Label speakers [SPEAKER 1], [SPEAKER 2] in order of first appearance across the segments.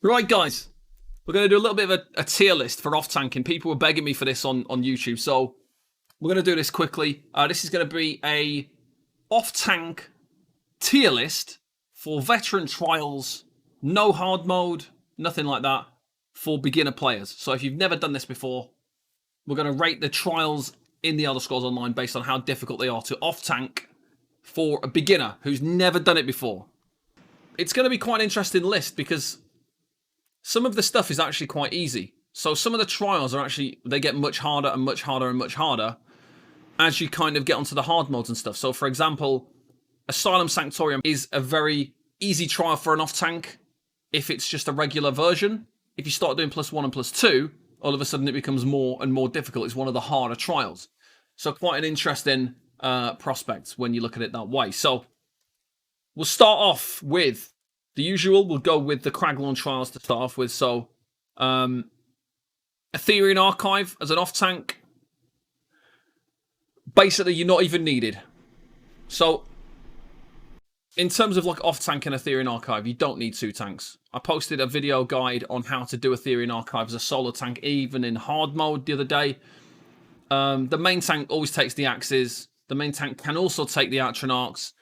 [SPEAKER 1] Right, guys, we're going to do a little bit of a tier list for off-tanking. People were begging me for this on YouTube, so we're going to do this quickly. This is going to be a off-tank tier list for veteran trials, no hard mode, nothing like that, for beginner players. So if you've never done this before, we're going to rate the trials in the Elder Scrolls Online based on how difficult they are to off-tank for a beginner who's never done it before. It's going to be quite an interesting list because some of the stuff is actually quite easy. So some of the trials are actually, they get much harder and much harder and much harder as you kind of get onto the hard modes and stuff. So for example, Asylum Sanctorium is a very easy trial for an off-tank if it's just a regular version. If you start doing +1 and +2, all of a sudden it becomes more and more difficult. It's one of the harder trials. So quite an interesting prospect when you look at it that way. So we'll start off with the usual. We'll go with the Craglorn trials to start off with. So Aetherian Archive as an off-tank. Basically, you're not even needed. So in terms of like off-tank and Aetherian Archive, you don't need 2 tanks. I posted a video guide on how to do Aetherian Archive as a solo tank, even in hard mode the other day. The main tank always takes the axes. The main tank can also take the Atronachs.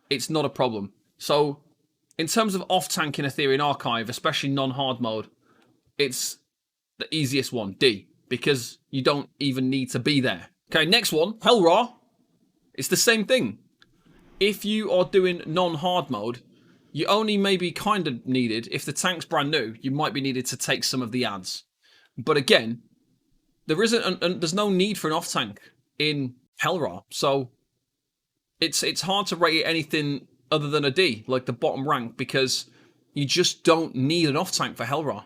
[SPEAKER 1] It's not a problem. So in terms of off-tank in Aetherian Archive, especially non-hard mode, it's the easiest one, D, because you don't even need to be there. Okay, next one, Hellra. It's the same thing. If you are doing non-hard mode, you only maybe kind of needed, if the tank's brand new, you might be needed to take some of the ads. But again, there's no need for an off-tank in Hellra, so it's hard to rate anything other than a D, like the bottom rank, because you just don't need an off-tank for Hellra.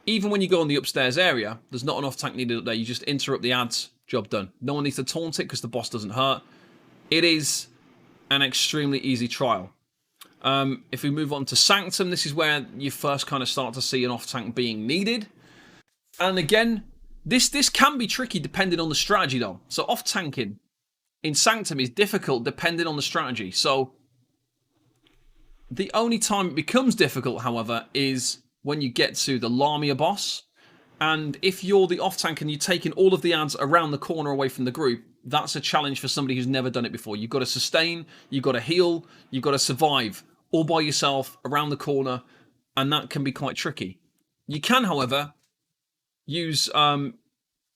[SPEAKER 1] Even when you go in the upstairs area, there's not an off-tank needed up there. You just interrupt the ads, job done. No one needs to taunt it because the boss doesn't hurt. It is an extremely easy trial. If we move on to Sanctum, this is where you first kind of start to see an off-tank being needed. And again, this can be tricky depending on the strategy though. So off-tanking in Sanctum is difficult depending on the strategy. So the only time it becomes difficult, however, is when you get to the Lamia boss. And if you're the off-tank and you're taking all of the ads around the corner away from the group, that's a challenge for somebody who's never done it before. You've got to sustain, you've got to heal, you've got to survive all by yourself around the corner, and that can be quite tricky. You can, however, use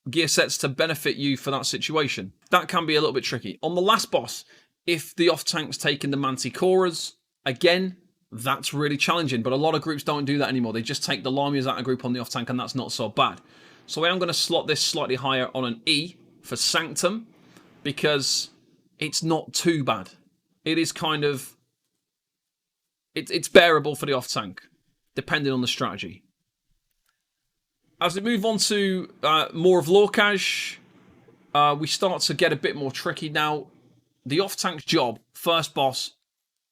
[SPEAKER 1] gear sets to benefit you for that situation. That can be a little bit tricky. On the last boss, if the off-tank's taking the Manticoras, again, that's really challenging, but a lot of groups don't do that anymore. They just take the Lamias out of group on the off-tank, and that's not so bad. So I am going to slot this slightly higher on an E for Sanctum, because it's not too bad. It is kind of... It's bearable for the off-tank, depending on the strategy. As we move on to Maw of Lorkhaj, we start to get a bit more tricky now. The off-tank's job, first boss,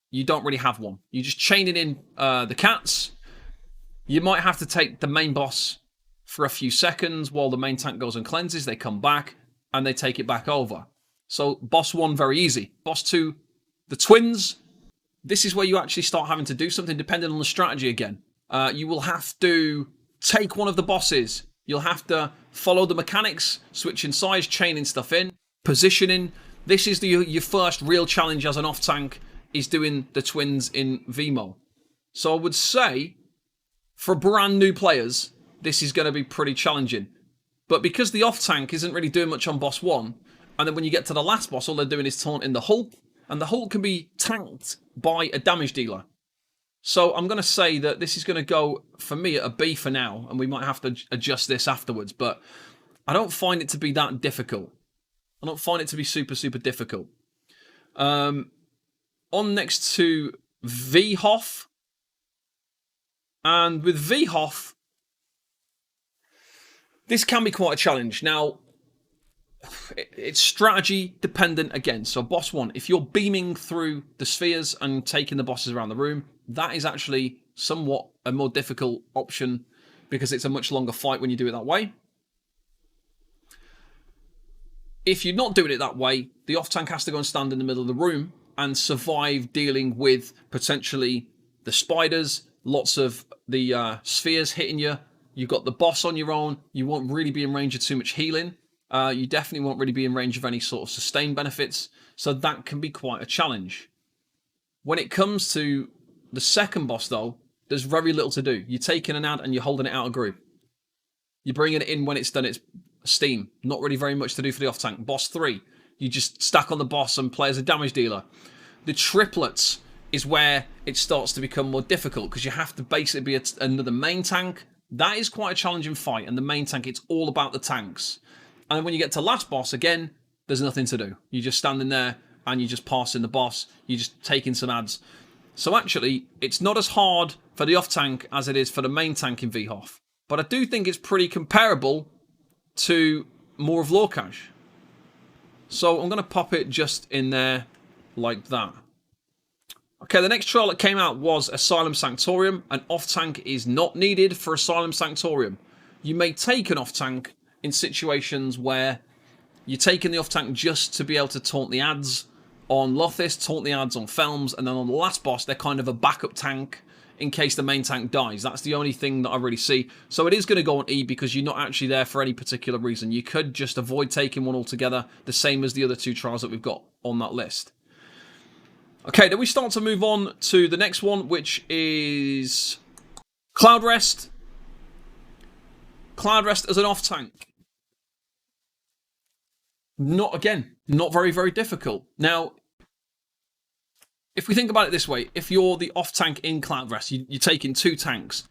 [SPEAKER 1] you don't really have one. You're just chaining in the cats. You might have to take the main boss for a few seconds while the main tank goes and cleanses. They come back and they take it back over. So boss 1, very easy. Boss 2, the twins. This is where you actually start having to do something depending on the strategy again. You will have to take one of the bosses. You'll have to follow the mechanics, switching size, chaining stuff in, positioning. This is your first real challenge as an off-tank, is doing the twins in VMO. So I would say, for brand new players, this is going to be pretty challenging. But because the off-tank isn't really doing much on boss 1, and then when you get to the last boss, all they're doing is taunting the Hulk, and the Hulk can be tanked by a damage dealer. So I'm going to say that this is going to go, for me, at a B for now, and we might have to adjust this afterwards, but I don't find it to be that difficult. I don't find it to be super, super difficult. On next to Vhoff. And with Vhoff, this can be quite a challenge. Now, it's strategy dependent again. So boss 1, if you're beaming through the spheres and taking the bosses around the room, that is actually somewhat a more difficult option because it's a much longer fight when you do it that way. If you're not doing it that way, the off-tank has to go and stand in the middle of the room and survive dealing with potentially the spiders, lots of the spheres hitting you. You've got the boss on your own. You won't really be in range of too much healing. You definitely won't really be in range of any sort of sustain benefits. So that can be quite a challenge. When it comes to the second boss, though, there's very little to do. You're taking an ad and you're holding it out of group. You're bringing it in when it's done its steam. Not really very much to do for the off-tank. Boss 3, you just stack on the boss and play as a damage dealer. The triplets is where it starts to become more difficult because you have to basically be another main tank. That is quite a challenging fight, and the main tank, it's all about the tanks. And when you get to last boss, again, there's nothing to do. You're just standing there and you're just passing the boss. You're just taking some ads. So actually, it's not as hard for the off-tank as it is for the main tank in VHOF. But I do think it's pretty comparable to Maw of Lorkhaj. So I'm going to pop it just in there like that. Okay, the next trial that came out was Asylum Sanctorium. An off-tank is not needed for Asylum Sanctorium. You may take an off-tank in situations where you're taking the off-tank just to be able to taunt the ads on Lothis, taunt the ads on Felms, and then on the last boss, they're kind of a backup tank in case the main tank dies. That's the only thing that I really see. So it is going to go on E because you're not actually there for any particular reason. You could just avoid taking one altogether, the same as the other two trials that we've got on that list. Okay, then we start to move on to the next one, which is Cloudrest. Cloudrest as an off-tank. Not very, very difficult. Now, if we think about it this way, if you're the off-tank in Cloudrest, you're taking two tanks,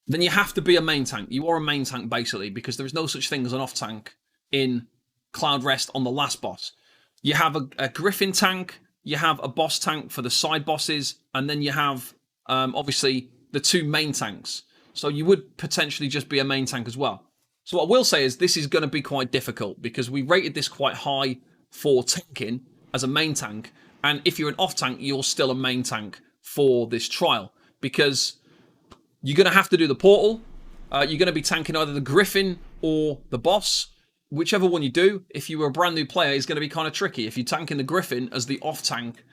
[SPEAKER 1] then you have to be a main tank. You are a main tank, basically, because there is no such thing as an off-tank in Cloudrest on the last boss. You have a Griffin tank, you have a boss tank for the side bosses, and then you have, obviously, the two main tanks. So you would potentially just be a main tank as well. So what I will say is this is going to be quite difficult because we rated this quite high for tanking as a main tank. And if you're an off-tank, you're still a main tank for this trial because you're going to have to do the portal. You're going to be tanking either the Griffin or the boss. Whichever one you do, if you were a brand new player, is going to be kind of tricky. If you're tanking the Griffin as the off-tank,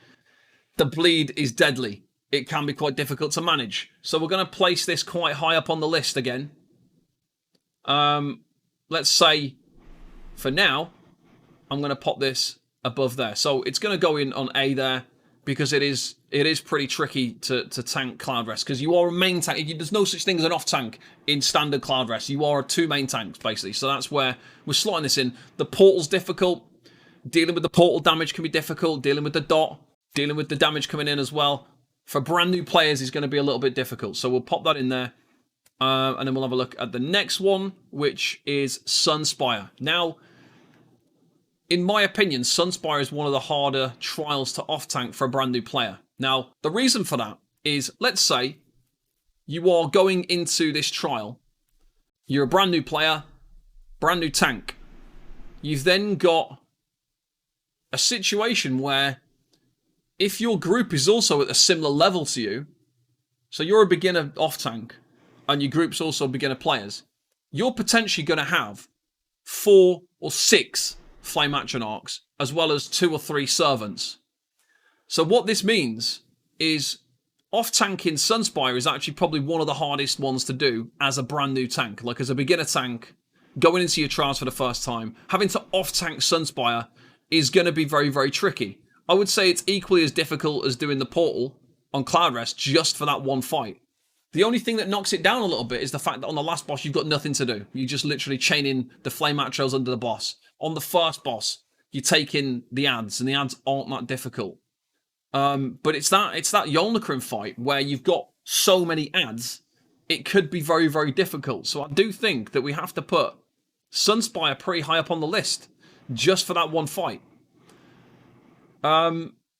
[SPEAKER 1] the bleed is deadly. It can be quite difficult to manage. So we're going to place this quite high up on the list again. Let's say, for now, I'm going to pop this above there. So it's going to go in on A there because it is pretty tricky to tank Cloudrest because you are a main tank. There's no such thing as an off-tank in standard Cloudrest. You are two main tanks, basically. So that's where we're slotting this in. The portal's difficult. Dealing with the portal damage can be difficult. Dealing with the dot. Dealing with the damage coming in as well. For brand new players, is going to be a little bit difficult. So we'll pop that in there. And then we'll have a look at the next one, which is Sunspire. Now, in my opinion, Sunspire is one of the harder trials to off-tank for a brand new player. Now, the reason for that is, let's say you are going into this trial. You're a brand new player, brand new tank. You've then got a situation where if your group is also at a similar level to you, so you're a beginner off-tank, and your group's also beginner players, you're potentially going to have 4 or 6 Flame Atronachs, as well as 2 or 3 servants. So what this means is off-tanking Sunspire is actually probably one of the hardest ones to do as a brand new tank. Like as a beginner tank, going into your trials for the first time, having to off-tank Sunspire is going to be very, very tricky. I would say it's equally as difficult as doing the portal on Cloudrest just for that one fight. The only thing that knocks it down a little bit is the fact that on the last boss, you've got nothing to do. You're just literally chaining the Flame Atros under the boss. On the first boss, you're taking the ads, and the ads aren't that difficult. But it's that Yolnahkrin fight where you've got so many ads, it could be very, very difficult. So I do think that we have to put Sunspire pretty high up on the list just for that one fight.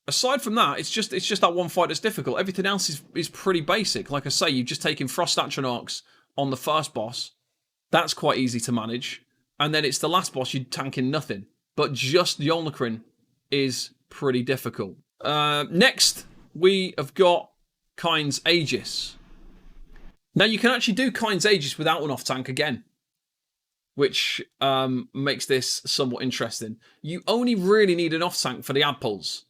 [SPEAKER 1] Aside from that, it's just that one fight that's difficult. Everything else is pretty basic. Like I say, you've just taken Frost Atronachs on the first boss. That's quite easy to manage. And then it's the last boss, you're tanking nothing. But just Yolnahkrin is pretty difficult. Next, we have got Kynes Aegis. Now, you can actually do Kynes Aegis without an off-tank again, which makes this somewhat interesting. You only really need an off-tank for the ad pulls.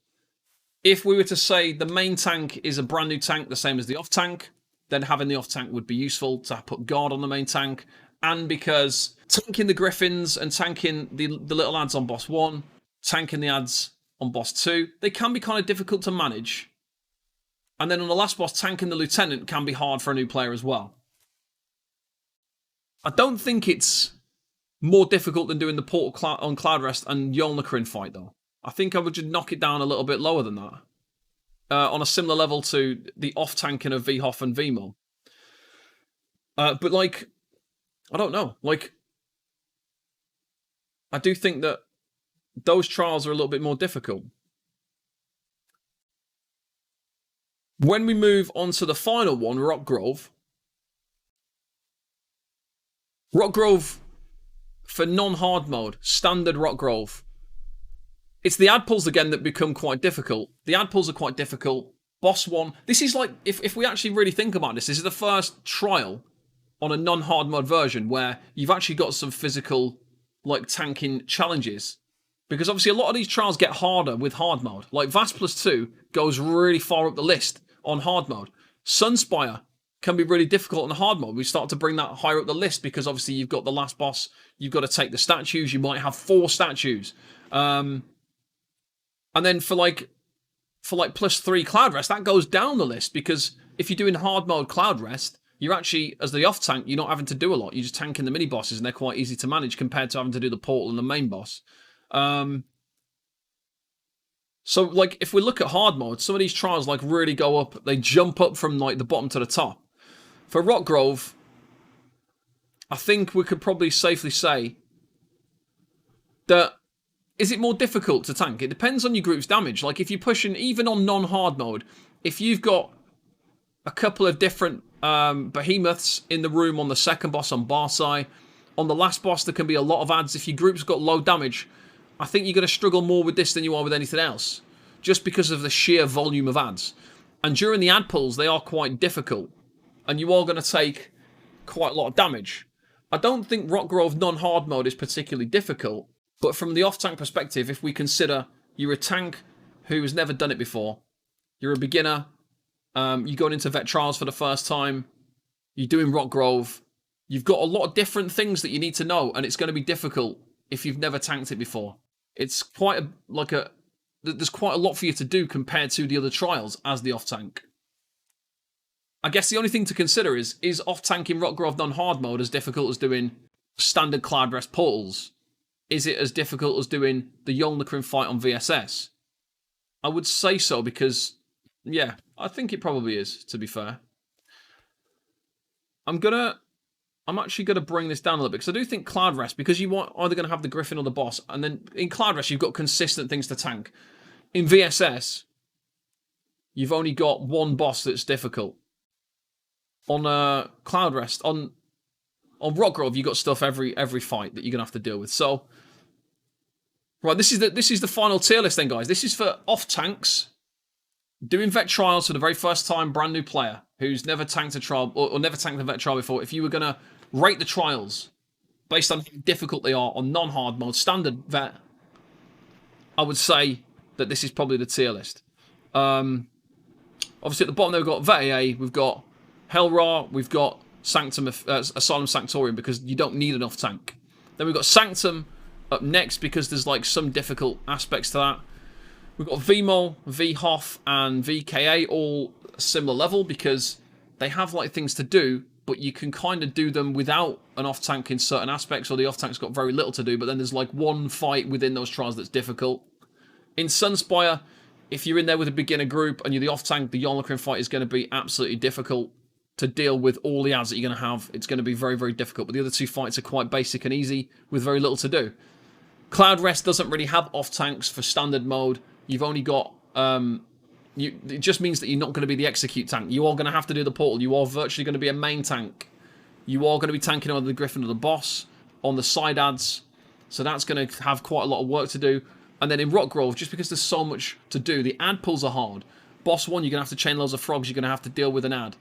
[SPEAKER 1] If we were to say the main tank is a brand new tank, the same as the off tank, then having the off tank would be useful to put guard on the main tank. And because tanking the Griffins and tanking the little ads on boss 1, tanking the ads on boss 2, they can be kind of difficult to manage. And then on the last boss, tanking the Lieutenant can be hard for a new player as well. I don't think it's more difficult than doing the portal on Cloudrest and Yolnahkrin fight, though. I think I would just knock it down a little bit lower than that. On a similar level to the off-tanking of VHoff and VMO. But, like, I don't know. Like, I do think that those trials are a little bit more difficult. When we move on to the final one, Rockgrove. Rockgrove, for non-hard mode, standard Rockgrove. It's the ad pulls again that become quite difficult. The ad pulls are quite difficult. Boss 1. This is like, if we actually really think about this is the first trial on a non-hard mode version where you've actually got some physical, like, tanking challenges. Because obviously a lot of these trials get harder with hard mode. Like Vast Plus 2 goes really far up the list on hard mode. Sunspire can be really difficult on hard mode. We start to bring that higher up the list because obviously you've got the last boss, you've got to take the statues, you might have 4 statues. And then for like plus 3 Cloudrest, that goes down the list because if you're doing hard mode Cloudrest, you're actually, as the off tank, you're not having to do a lot. You're just tanking the mini bosses and they're quite easy to manage compared to having to do the portal and the main boss. So, like, if we look at hard mode, some of these trials, like, really go up. They jump up from, like, the bottom to the top. For Rockgrove, I think we could probably safely say that, is it more difficult to tank? It depends on your group's damage. Like, if you're pushing, even on non-hard mode, if you've got a couple of different behemoths in the room on the second boss on Barsai, on the last boss, there can be a lot of ads. If your group's got low damage, I think you're going to struggle more with this than you are with anything else, just because of the sheer volume of ads. And during the ad pulls, they are quite difficult, and you are going to take quite a lot of damage. I don't think Rockgrove non-hard mode is particularly difficult, but from the off-tank perspective, if we consider you're a tank who has never done it before, you're a beginner, you're going into vet trials for the first time, you're doing Rockgrove, you've got a lot of different things that you need to know, and it's going to be difficult if you've never tanked it before. It's quite there's quite a lot for you to do compared to the other trials as the off-tank. I guess the only thing to consider is off-tanking Rockgrove non-hard mode as difficult as doing standard Cloudrest portals? Is it as difficult as doing the Yolnahkrin fight on VSS? I would say so because, yeah, I think it probably is, to be fair. I'm actually going to bring this down a little bit, because I do think Cloudrest, because you want either going to have the Griffin or the boss, and then in Cloudrest you've got consistent things to tank. In VSS, you've only got one boss that's difficult. On Cloudrest, on Rockgrove, you've got stuff every fight that you're going to have to deal with. So, right, this is the final tier list then, guys. This is for off-tanks, doing vet trials for the very first time, brand new player, who's never tanked a trial, or never tanked a vet trial before. If you were going to rate the trials based on how difficult they are on non-hard mode, standard vet, I would say that this is probably the tier list. Obviously at the bottom there we've got Vet AA, we've got Hellra, we've got Asylum Sanctorium, because you don't need an off-tank. Then we've got Sanctum up next, because there's like some difficult aspects to that. We've got VMO, VHoff, and VKA, all similar level, because they have like things to do, but you can kind of do them without an off-tank in certain aspects, or the off-tank's got very little to do, but then there's like one fight within those trials that's difficult. In Sunspire, if you're in there with a beginner group and you're the off-tank, the Yolnahkrin fight is going to be absolutely difficult to deal with all the ads that you're going to have. It's going to be very, very difficult, but the other two fights are quite basic and easy with very little to do. Cloudrest doesn't really have off-tanks for standard mode. You've only got... it just means that you're not going to be the execute tank. You are going to have to do the portal. You are virtually going to be a main tank. You are going to be tanking either the Griffin or the boss on the side ads. So that's going to have quite a lot of work to do. And then in Rockgrove, just because there's so much to do, the ad pulls are hard. Boss 1, you're going to have to chain loads of frogs. You're going to have to deal with an ad.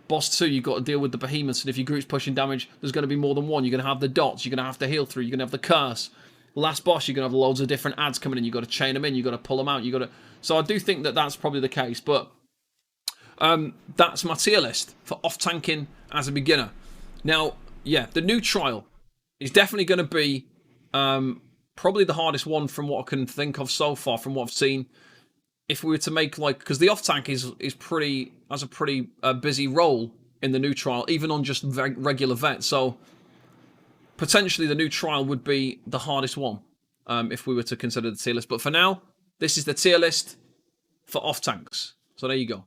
[SPEAKER 1] Boss 2, you've got to deal with the behemoths. And if your group's pushing damage, there's going to be more than one. You're going to have the dots. You're going to have to heal through. You're going to have the curse. Last boss, you're going to have loads of different ads coming in. You've got to chain them in. You've got to pull them out. You've got to... So I do think that that's probably the case. But that's my tier list for off-tanking as a beginner. Now, yeah, the new trial is definitely going to be probably the hardest one from what I can think of so far, from what I've seen. If we were to make, like... Because the off-tank has a pretty busy role in the new trial, even on just regular vet. So... potentially the new trial would be the hardest one if we were to consider the tier list. But for now, this is the tier list for off-tanks. So there you go.